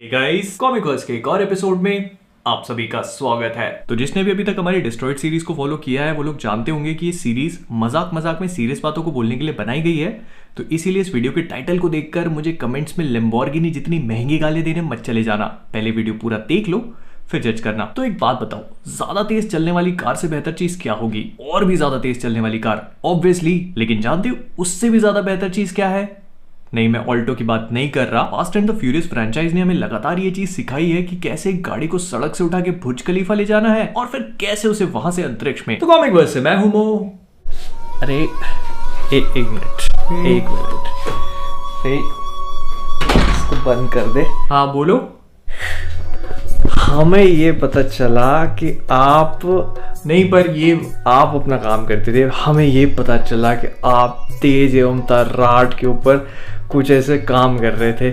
Guys कॉमिकर्स के एक और एपिसोड में आप सभी का स्वागत है। तो जिसने भी अभी तक हमारी डिस्ट्रॉयड सीरीज को फॉलो किया है वो लोग जानते होंगे कि ये सीरीज मजाक मजाक में सीरियस बातों को बोलने के लिए बनाई गई है। तो इसीलिए इस वीडियो के टाइटल को देखकर मुझे कमेंट्स में लैम्बोर्गिनी जितनी महंगी गाली देने मत चले जाना। पहले वीडियो पूरा देख लो फिर जज करना। तो एक बात बताओ, ज्यादा तेज चलने वाली कार से बेहतर चीज क्या होगी? और भी ज्यादा तेज चलने वाली कार ऑब्वियसली। लेकिन जानते हो उससे भी ज्यादा बेहतर चीज क्या है? नहीं, मैं ऑल्टो की बात नहीं कर रहा। Fast and the furious franchise ने हमें लगातार ये चीज सिखाई है कि कैसे एक गाड़ी को सड़क से उठा के बुर्ज खलीफा ले जाना है और फिर कैसे उसे वहां से अंतरिक्ष में। तो कॉमिक वर्स से मैं हूं मो। अरे एक मिनट इसको बंद कर दे। हाँ बोलो। हमें ये पता चला कि आप नहीं, पर ये आप अपना काम करते थे। हमें ये पता चला कि आप तेज एवं तर्राट के ऊपर कुछ ऐसे काम कर रहे थे,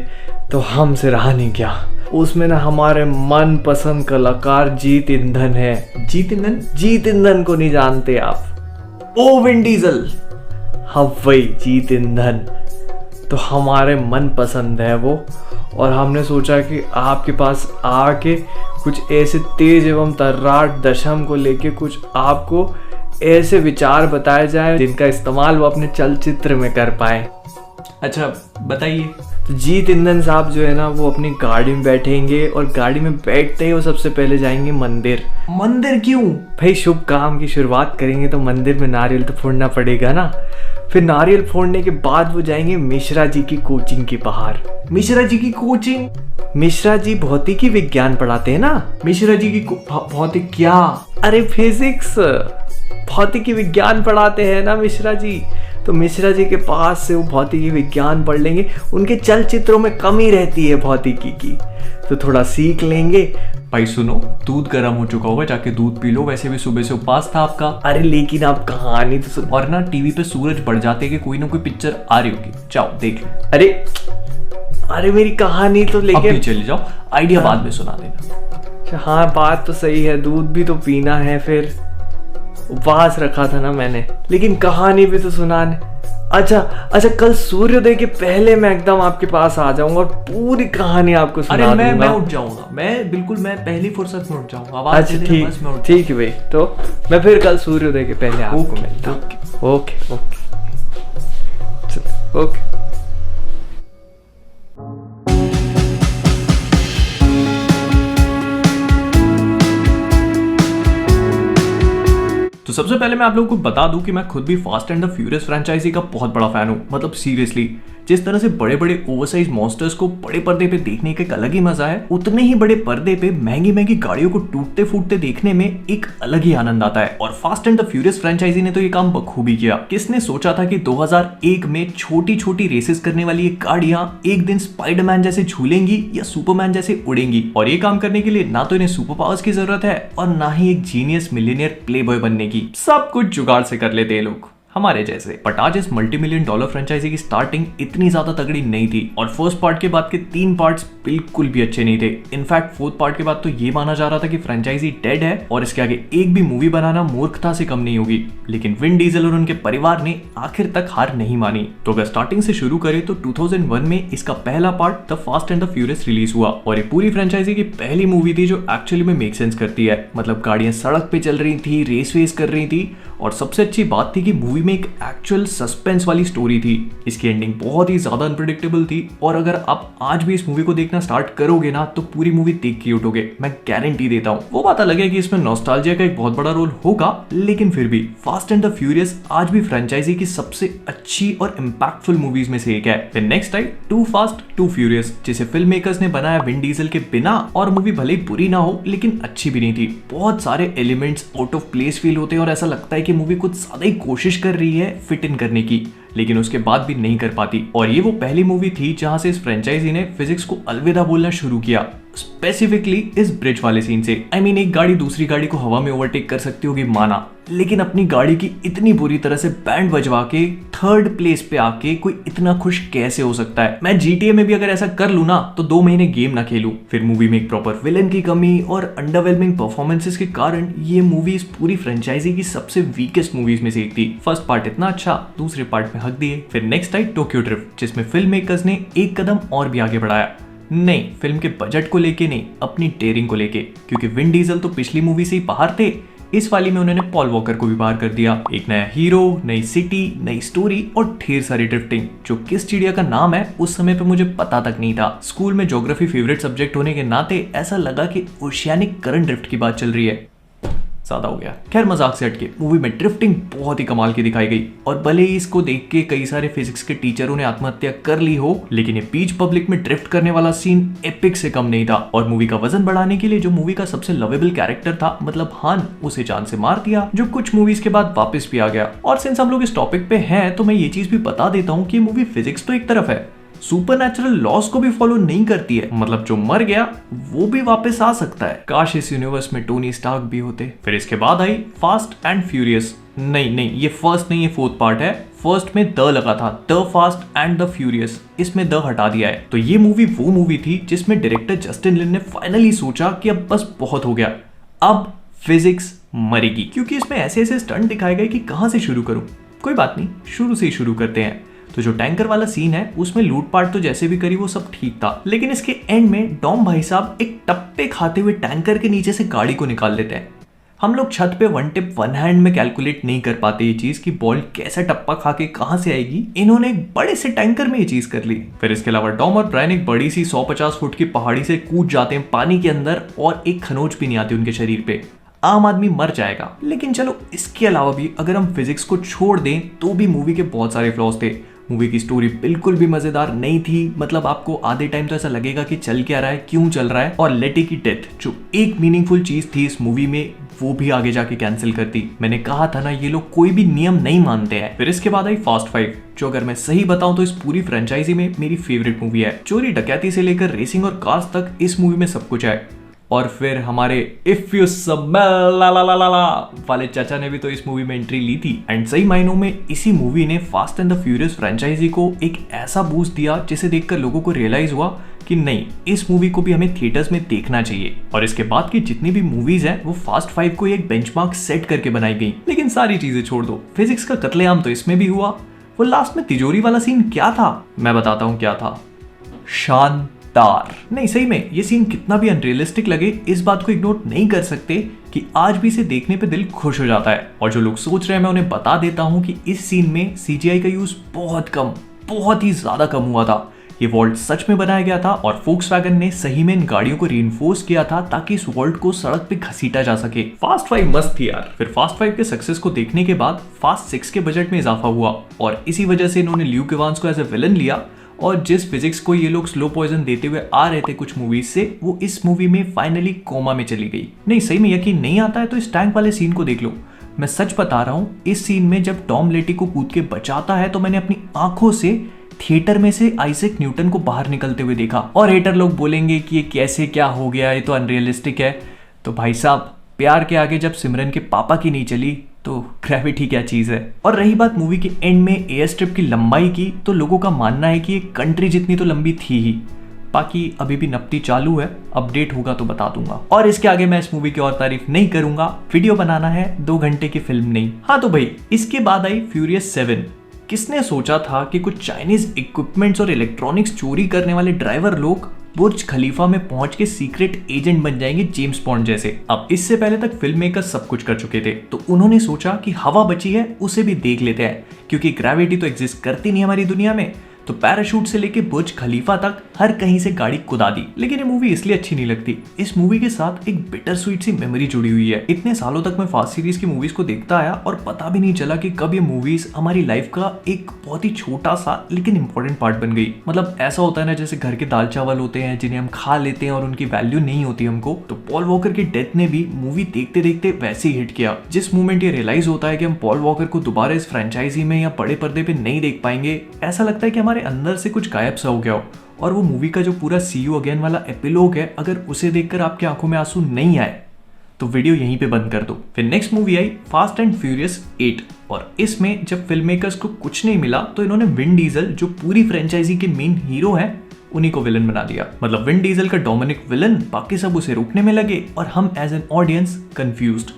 तो हमसे रहा नहीं गया। उसमें ना हमारे मनपसंद कलाकार जीत ईंधन है। जीत ईंधन? जीत ईंधन को नहीं जानते आप? ओ विन डीजल। हाँ वही जीत ईंधन। तो हमारे मन पसंद है वो, और हमने सोचा कि आपके पास आके कुछ ऐसे तेज एवं तर्राट दशम को लेके कुछ आपको ऐसे विचार बताए जाए जिनका इस्तेमाल वो अपने चलचित्र में कर पाए। अच्छा बताइए। तो जीत ईंधन साहब जो है ना वो अपनी गाड़ी में बैठेंगे और गाड़ी में बैठते ही वो सबसे पहले जाएंगे मंदिर। मंदिर क्यों? भाई शुभ काम की शुरुआत करेंगे तो मंदिर में नारियल तो फोड़ना पड़ेगा ना। फिर नारियल फोड़ने के बाद वो जाएंगे मिश्रा जी की कोचिंग के बाहर। मिश्रा जी की कोचिंग? मिश्रा जी भौतिकी विज्ञान पढ़ाते हैं ना। मिश्रा जी की भौतिक क्या? अरे फिजिक्स भौतिकी विज्ञान पढ़ाते हैं ना मिश्रा जी। तो मिश्रा जी के पास से वो भौतिकी विज्ञान पढ़ लेंगे। उनके चलचित्रों में कमी रहती है भौतिकी की, तो थोड़ा सीख लेंगे। भाई सुनो, दूध गर्म हो चुका होगा, जाके दूध पी लो। वैसे भी सुबह से उपवास था आपका। अरे लेकिन आप कहानी तो सुन। और ना टीवी पे सूरज बढ़ जाते कि कोई ना कोई पिक्चर आ रही होगी, जाओ देख लो। अरे मेरी कहानी तो लेके अभी चले जाओ, आइडिया बाद में सुना देना। हाँ बात तो सही है, दूध भी तो पीना है, फिर उपवास रखा था ना मैंने। लेकिन कहानी भी तो सुनाने। अच्छा कल सूर्योदय के पहले मैं एकदम आपके पास आ जाऊंगा और पूरी कहानी आपको सुना दूंगा। अरे मैं उठ जाऊंगा, मैं पहली फुर्सत में उठ जाऊंगा। अच्छा ठीक है भाई, तो मैं फिर कल सूर्योदय के पहले आपको मिलता हूँ। ओके। तो सबसे पहले मैं आप लोगों को बता दूं कि मैं खुद भी fast and the furious franchise का बहुत बड़ा फैन हूं। मतलब सीरियसली, जिस तरह से बड़े बड़े ओवरसाइज मॉन्स्टर्स को बड़े पर्दे पे देखने का एक अलग ही मजा है, उतने ही बड़े पर्दे पे महंगी महंगी गाड़ियों को टूटते फूटते देखने में एक अलग ही आनंद आता है। और fast and the furious franchise ने तो ये काम बखूबी किया। किसने सोचा था कि 2001 में छोटी छोटी रेसेस करने वाली ये गाड़ियां एक दिन स्पाइडरमैन जैसे झूलेंगी या सुपरमैन जैसे उड़ेंगी। और ये काम करने के लिए ना तो इन्हें सुपर पावर्स की जरूरत है और ना ही एक जीनियस मिलियनियर प्लेबॉय बनने की। सब कुछ जुगाड़ से कर लेते हैं लोग, हमारे जैसे। बट आज इस $multi-million फ्रेंचाइजी की स्टार्टिंग इतनी ज्यादा तगड़ी नहीं थी, और फर्स्ट पार्ट के बाद के 3 पार्ट्स बिल्कुल भी अच्छे नहीं थे। इनफैक्ट फोर्थ पार्ट के बाद तो ये माना जा रहा था कि फ्रेंचाइजी डेड है और इसके आगे एक भी मूवी बनाना मूर्खता से कम नहीं होगी। लेकिन विन डीजल और उनके परिवार ने आखिर तक हार नहीं मानी। तो अगर स्टार्टिंग से शुरू करें तो 2001 में इसका पहला part the fast and the furious release हुआ, और ये पूरी फ्रेंचाइजी की पहली मूवी थी जो एक्चुअली में मेक सेंस करती है। मतलब गाड़ियां सड़क पे चल रही थी, रेस वेस कर रही थी, और सबसे अच्छी बात थी कि मूवी में एक एक्चुअल सस्पेंस वाली स्टोरी थी। इसकी एंडिंग बहुत ही ज्यादा अनप्रेडिक्टेबल थी, और अगर आप आज भी इस मूवी को देखना स्टार्ट करोगे ना तो पूरी मूवी देख के उठोगे, मैं गारंटी देता हूँ। वो बात अलग है कि इसमें नॉस्टैल्जिया का एक बहुत बड़ा रोल होगा, लेकिन फिर भी फास्ट एंड द फ्यूरियस आज भी फ्रेंचाइजी की सबसे अच्छी और इंपैक्टफुल मूवीज में से एक है। फिर नेक्स्ट आई टू फास्ट टू फ्यूरियस, जिसे फिल्म मेकर्स ने बनाया विन डीजल के बिना, और मूवी भले ही बुरी ना हो लेकिन अच्छी भी नहीं थी। बहुत सारे elements out of place feel होते हैं और ऐसा लगता है कि मूवी कुछ ज्यादा ही कोशिश कर रही है फिट इन करने की, लेकिन उसके बाद भी नहीं कर पाती। और ये वो पहली मूवी थी जहां से इस फ्रेंचाइजी ने फिजिक्स को अलविदा बोलना शुरू किया, स्पेसिफिकली इस ब्रिज वाले सीन से। एक गाड़ी दूसरी गाड़ी को हवा में ओवरटेक कर सकती होगी माना, लेकिन अपनी गाड़ी की इतनी बुरी तरह से बैंड बजवा के 3rd प्लेस पे आके कोई इतना खुश कैसे हो सकता है? मैं GTA में भी अगर ऐसा कर लूं ना तो 2 महीने गेम ना खेलूं। फिर मूवी में एक प्रॉपर विलन की कमी और अंडरवेलमिंग परफॉर्मेंसेस के कारण ये मूवी इस पूरी फ्रेंचाइजी की सबसे वीकेस्ट मूवीज में से एक थी। फर्स्ट पार्ट इतना अच्छा, दूसरे पार्ट में हक दिए। फिर नेक्स्ट आई टोक्यो ड्रिफ्ट, जिसमें फिल्म मेकर्स ने एक कदम और भी आगे बढ़ाया। नहीं, फिल्म के बजट को लेके नहीं, अपनी डेयरिंग को लेके, क्योंकि विन डीजल तो पिछली मूवी से ही बाहर थे। इस वाली में उन्होंने पॉल वॉकर को भी बाहर कर दिया। एक नया हीरो, नई सिटी, नई स्टोरी और ढेर सारी ड्रिफ्टिंग। जो किस चिड़िया का नाम है उस समय पे मुझे पता तक नहीं था। स्कूल में ज्योग्राफी फेवरेट सब्जेक्ट होने के नाते ऐसा लगा कि ओशियानिक करंट ड्रिफ्ट की बात चल रही है। ज्यादा हो गया। खैर, मजाक से हटके मूवी में ड्रिफ्टिंग बहुत ही कमाल की दिखाई गई, और भले ही इसको देख के कई सारे फिजिक्स के टीचरों ने आत्महत्या कर ली हो, लेकिन ये बीच पब्लिक में ड्रिफ्ट करने वाला सीन एपिक से कम नहीं था। और मूवी का वजन बढ़ाने के लिए जो मूवी का सबसे लवेबल कैरेक्टर था, मतलब हान, उसे जान से मार दिया, जो कुछ मूवीज के बाद वापस भी आ गया। और सिंस हम लोग इस टॉपिक पे हैं तो मैं ये चीज भी बता देता हूँ कि मूवी फिजिक्स तो एक तरफ है, सुपरनैचुरल लॉस को भी फॉलो नहीं करती है। मतलब जो मर गया वो भी वापस आ सकता है। काश इस यूनिवर्स में टोनी स्टार्क भी होते। फिर इसके बाद आई फास्ट एंड फ्यूरियस। नहीं, ये फर्स्ट नहीं, ये फोर्थ पार्ट है। फर्स्ट में द लगा था, the fast and the furious, इसमें द हटा दिया है। तो ये मूवी वो मूवी थी जिसमें डायरेक्टर जस्टिन लिन ने फाइनली सोचा कि अब बस बहुत हो गया, अब फिजिक्स मरेगी। क्योंकि इसमें ऐसे ऐसे स्टंट दिखाए गए कि कहां से शुरू करूं। कोई बात नहीं, शुरू से ही शुरू करते हैं। तो जो टैंकर वाला सीन है उसमें लूटपाट तो जैसे भी करी वो सब ठीक था, लेकिन इसके एंड में डॉम भाई साहब एक टप्पे खाते हुए टैंकर के नीचे से गाड़ी को निकाल लेते हैं। हम लोग छत पे वन टिप वन हैंड में कैलकुलेट नहीं कर पाते ये चीज कि बॉल कैसे टप्पा खा के कहां से आएगी। इन्होंने एक बड़े से टैंकर में ये चीज कर ली। फिर इसके अलावा डॉम और ब्रायन एक बड़ी सी 150 फुट की पहाड़ी से कूद जाते हैं पानी के अंदर, और एक खनोज भी नहीं आती उनके शरीर पे। आम आदमी मर जाएगा। लेकिन चलो, इसके अलावा भी अगर हम फिजिक्स को छोड़ दें तो भी मूवी के बहुत सारे फ्लॉज थे। मूवी की स्टोरी बिल्कुल भी मजेदार नहीं थी। मतलब आपको आधे टाइम तो ऐसा लगेगा कि चल क्या रहा है, क्यों चल रहा है। और लेटी की डेथ जो एक मीनिंगफुल चीज थी इस मूवी में, वो भी आगे जाके कैंसिल कर दी। मैंने कहा था ना, ये लोग कोई भी नियम नहीं मानते हैं। फिर इसके बाद आई फास्ट 5, जो अगर मैं सही बताऊं तो इस पूरी फ्रेंचाइजी में मेरी फेवरेट मूवी है। चोरी डकैती से लेकर रेसिंग और कार्स तक इस मूवी में सब कुछ है। और फिर हमारे इफ यू स्मेल ला ला ला ला वाले चाचा ने भी तो इस मूवी में एंट्री ली थी। एंड सही मायनों में इसी मूवी ने fast and the furious franchise को एक ऐसा बूस्ट दिया जिसे देखकर लोगों को रियलाइज हुआ कि नहीं, इस मूवी को भी हमें थिएटर्स में देखना चाहिए। और इसके बाद की जितनी भी मूवीज हैं वो फास्ट 5 को एक बेंचमार्क सेट करके बनाई गई। लेकिन सारी चीजें छोड़ दो, फिजिक्स का कत्लेआम तो इसमें भी हुआ। वो लास्ट में तिजोरी वाला सीन क्या था, मैं बताता हूँ क्या था। शानदार। नहीं, सही में ये सीन कितना भी अनरियलिस्टिक लगे, इस बात को इग्नोर नहीं कर सकते कि आज भी इसे देखने पे दिल खुश हो जाता है। और जो लोग सोच रहे हैं, मैं उन्हें बता देता हूं कि इस सीन में सीजीआई का यूज बहुत ही ज्यादा कम हुआ था। ये वॉल्ट सच में बनाया गया था और फोक्सवैगन ने सही में इन गाड़ियों को रीइंफोर्स किया था ताकि इस वॉल्ट को सड़क पे घसीटा जा सके। फास्ट 5 मस्त थी यार। फिर फास्ट 5 के सक्सेस को देखने के बाद फास्ट 6 के बजट में इजाफा हुआ, और इसी वजह से इन्होंने ल्यूक इवांस को एज ए विलन लिया। और जिस फिजिक्स को ये लोग स्लो पॉइजन देते हुए आ रहे थे कुछ मूवीज से, वो इस मूवी में फाइनली कोमा में चली गई। नहीं, सही में यकीन नहीं आता है तो इस टैंक वाले सीन को देख लो। मैं सच बता रहा हूँ, इस सीन में जब टॉम लेटी को कूद के बचाता है तो मैंने अपनी आंखों से थिएटर में से आइजैक न्यूटन को बाहर निकलते हुए देखा। और हेटर लोग बोलेंगे कि ये कैसे क्या हो गया, ये तो अनरियलिस्टिक है। तो भाई साहब, प्यार के आगे जब सिमरन के पापा की नहीं चली तो ग्रेविटी क्या चीज है। और रही बात मूवी के एंड में एयर स्ट्रिप की लंबाई की, तो लोगों का मानना है कि ये कंट्री जितनी तो लंबी थी ही। बाकी अभी भी नपती चालू है, अपडेट होगा तो बता दूंगा। और इसके आगे मैं इस मूवी की और तारीफ नहीं करूंगा, वीडियो बनाना है, 2 घंटे की फिल्म नहीं। हाँ तो भाई, इसके बाद आई फ्यूरियस 7। किसने सोचा था कि कुछ चाइनीज इक्विपमेंट्स और इलेक्ट्रॉनिक्स चोरी करने वाले ड्राइवर लोग बुर्ज खलीफा में पहुंच के सीक्रेट एजेंट बन जाएंगे, जेम्स बॉन्ड जैसे। अब इससे पहले तक फिल्म मेकर सब कुछ कर चुके थे, तो उन्होंने सोचा कि हवा बची है उसे भी देख लेते हैं, क्योंकि ग्रेविटी तो एग्जिस्ट करती नहीं हमारी दुनिया में। तो पैराशूट से लेके बुर्ज खलीफा तक हर कहीं से गाड़ी कुदा दी। लेकिन ये मूवी इसलिए अच्छी नहीं लगती, इस मूवी के साथ एक बिटर स्वीट सी मेमोरी जुड़ी हुई है। इतने सालों तक मैं फास्ट सीरीज की मूवीज को देखता आया और पता भी नहीं चला कि कब ये मूवीज हमारी लाइफ का एक बहुत ही छोटा सा लेकिन इंपॉर्टेंट पार्ट बन गई। मतलब ऐसा होता है ना, जैसे घर के दाल चावल होते हैं जिन्हें हम खा लेते हैं और उनकी वैल्यू नहीं होती हमको। तो पॉल वॉकर की डेथ ने भी मूवी देखते देखते वैसे ही हिट किया। जिस मोमेंट ये रियलाइज होता है कि हम पॉल वॉकर को दोबारा इस फ्रेंचाइजी में या बड़े पर्दे पे नहीं देख पाएंगे, ऐसा लगता है कि हमारे अंदर से कुछ गायब सा हो गया हो। और वो मूवी का जो पूरा सी यू अगेन वाला एपिलॉग है, अगर उसे देखकर आपकी आंखों में आंसू नहीं आए तो वीडियो यहीं पे बंद कर दो। फिर next movie I fast and furious 8, और इसमें जब फिल्म मेकर्स को कुछ नहीं मिला तो इन्होंने विन डीजल, जो पूरी फ्रेंचाइजी के मेन हीरो हैं, उन्हीं को विलन बना दिया। मतलब विन डीजल का डोमिनिक विलन, बाकी सब उसे रोकने में लगे और हम एज एन ऑडियंस कंफ्यूज्ड।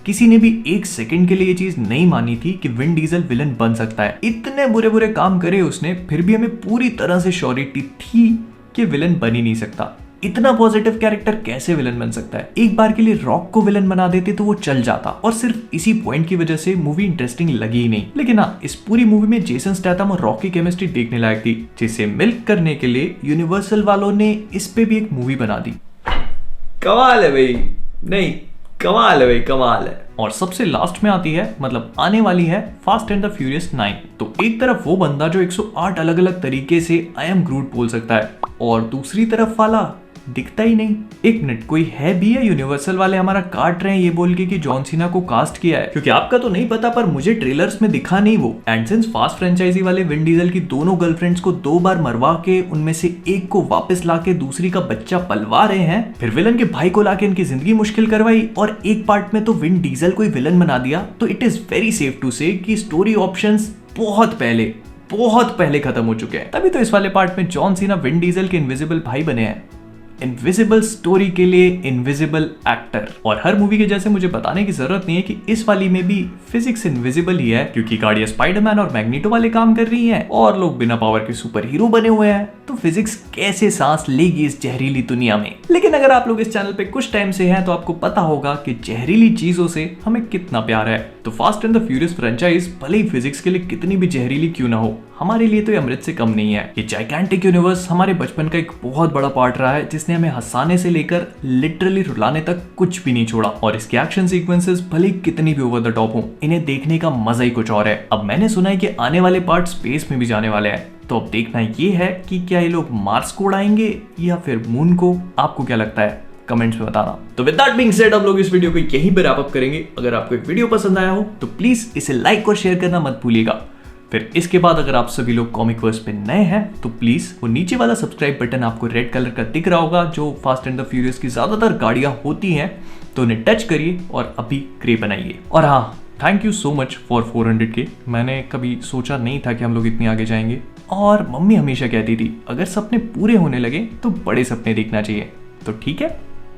किसी ने भी 1 सेकंड के लिए ये चीज नहीं मानी थी कि विन डीजल विलन बन सकता है। इतने बुरे बुरे काम करे उसने, फिर भी हमें पूरी तरह से श्योरिटी थी कि के विलन बन ही नहीं सकता। इतना पॉजिटिव कैरेक्टर कैसे विलन बन सकता है? एक बार के लिए रॉक को विलन बना देते तो वो चल जाता, और सिर्फ इसी पॉइंट की वजह से मूवी इंटरेस्टिंग लगी ही नहीं। लेकिन हाँ, इस पूरी मूवी में जेसन स्टैथम और रॉक की केमिस्ट्री देखने लायक थी, जिसे मिल्क करने के लिए यूनिवर्सल वालों ने इस पे भी एक मूवी बना दी। कमाल है भाई, नहीं कमाल है भाई, कमाल है। और सबसे लास्ट में आती है, मतलब आने वाली है, फास्ट एंड द फ्यूरियस 9। तो एक तरफ वो बंदा जो 108 अलग अलग तरीके से आई एम ग्रूट बोल सकता है, और दूसरी तरफ वाला दिखता ही नहीं। एक मिनट, कोई है भी है? यूनिवर्सल वाले हमारा काट रहे हैं ये बोल के कि जॉन सीना को कास्ट किया है, क्योंकि आपका तो नहीं पता पर मुझे ट्रेलर्स में दिखा नहीं वो। एंड सिंस फास्ट फ्रेंचाइजी वाले विन डीजल की दोनों गर्लफ्रेंड्स को 2 बार मरवा के उनमें से एक को वापस लाके दूसरी का बच्चा पलवा रहे हैं, फिर विलन के भाई को लाके इनकी जिंदगी मुश्किल करवाई, और एक पार्ट में तो विन डीजल को ही विलन बना दिया, तो it is very safe to say कि स्टोरी ऑप्शंस बहुत पहले खत्म हो चुके हैं। तभी तो इस वाले पार्ट में जॉन सीना विन डीजल के इनविजिबल भाई बने हैं। इनविजिबल स्टोरी के लिए इनविजिबल एक्टर। और हर मूवी के जैसे मुझे बताने की जरूरत नहीं है कि इस वाली में भी फिजिक्स इनविजिबल ही है, क्योंकि गाड़ियां स्पाइडरमैन और मैग्नीटो वाले काम कर रही हैं और लोग बिना पावर के सुपर हीरो बने हुए हैं, तो फिजिक्स कैसे सांस लेगी इस जहरीली दुनिया में। लेकिन अगर आप लोग इस चैनल पे कुछ टाइम से हैं तो आपको पता होगा कि जहरीली चीजों से हमें कितना प्यार है। तो fast and the furious franchise भले ही फिजिक्स के लिए कितनी भी जहरीली क्यों ना हो, हमारे लिए तो ये अमृत से कम नहीं है। ये जाइगैंटिक यूनिवर्स हमारे बचपन का एक बहुत बड़ा पार्ट रहा है, जिसने हमें हंसाने से लेकर लिटरली रुलाने तक कुछ भी नहीं छोड़ा। और इसके एक्शन सीक्वेंसेस भले ही कितनी भी ओवर द टॉप हो, इन्हें देखने का मजा ही कुछ और है। अब मैंने सुना है कि आने वाले पार्ट स्पेस में भी जाने वाले हैं, तो अब देखना ये है कि क्या ये लोग मार्स को उड़ाएंगे या फिर मून को। आपको क्या लगता है? कमेंट्स में बताना। तो विद दैट बीइंग सेड, हम लोग इस वीडियो को यहीं पर रैप अप करेंगे। अगर आपको एक वीडियो पसंद आया हो तो प्लीज इसे लाइक और शेयर करना मत भूलिएगा। फिर इसके बाद अगर आप सभी लोग कॉमिक वर्स पे नए हैं तो प्लीज वो नीचे वाला सब्सक्राइब बटन आपको रेड कलर का दिख रहा होगा, जो फास्ट एंड द फ्यूरियस की ज्यादातर गाड़ियां होती हैं, तो उन्हें टच करिए और अभी ग्रे बनाइए। और हाँ, thank you so much for 400K। मैंने कभी सोचा नहीं था कि हम लोग इतने आगे जाएंगे, और मम्मी हमेशा कहती थी अगर सपने पूरे होने लगे तो बड़े सपने देखना चाहिए। तो ठीक है,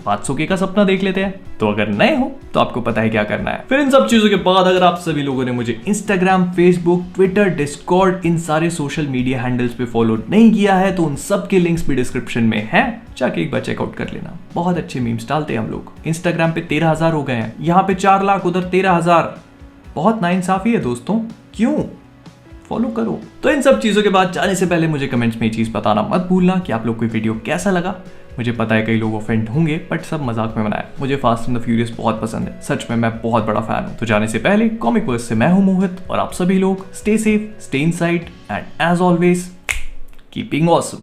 500K का सपना देख लेते हैं। तो अगर नए हो तो आपको पता है क्या करना है। फिर इन सब चीजों के बाद अगर आप सभी लोगों ने मुझे इंस्टाग्राम, फेसबुक, ट्विटर, डिस्कॉर्ड, इन सारे सोशल मीडिया हैंडल्स पे फॉलो नहीं किया है तो उन सब के लिंक्स भी डिस्क्रिप्शन में हैं, जाके एक बार चेकआउट कर लेना। बहुत अच्छे मीम्स डालते हैं हम लोग। इंस्टाग्राम पे 13,000 हो गए हैं, यहाँ पे 4 लाख, उधर 13,000। बहुत नाइंसाफी है दोस्तों, क्यों? फॉलो करो। तो इन सब चीजों के बाद जाने से पहले मुझे कमेंट्स में ये चीज बताना मत भूलना कि आप लोग को वीडियो कैसा लगा। मुझे पता है कई लोग ऑफेंड होंगे, बट सब मजाक में बनाया। मुझे फास्ट एंड द फ्यूरियस बहुत पसंद है, सच में मैं बहुत बड़ा फैन हूं। तो जाने से पहले कॉमिक वर्स से मैं हूं मोहित, और आप सभी लोग stay safe, stay inside, and as always keeping awesome.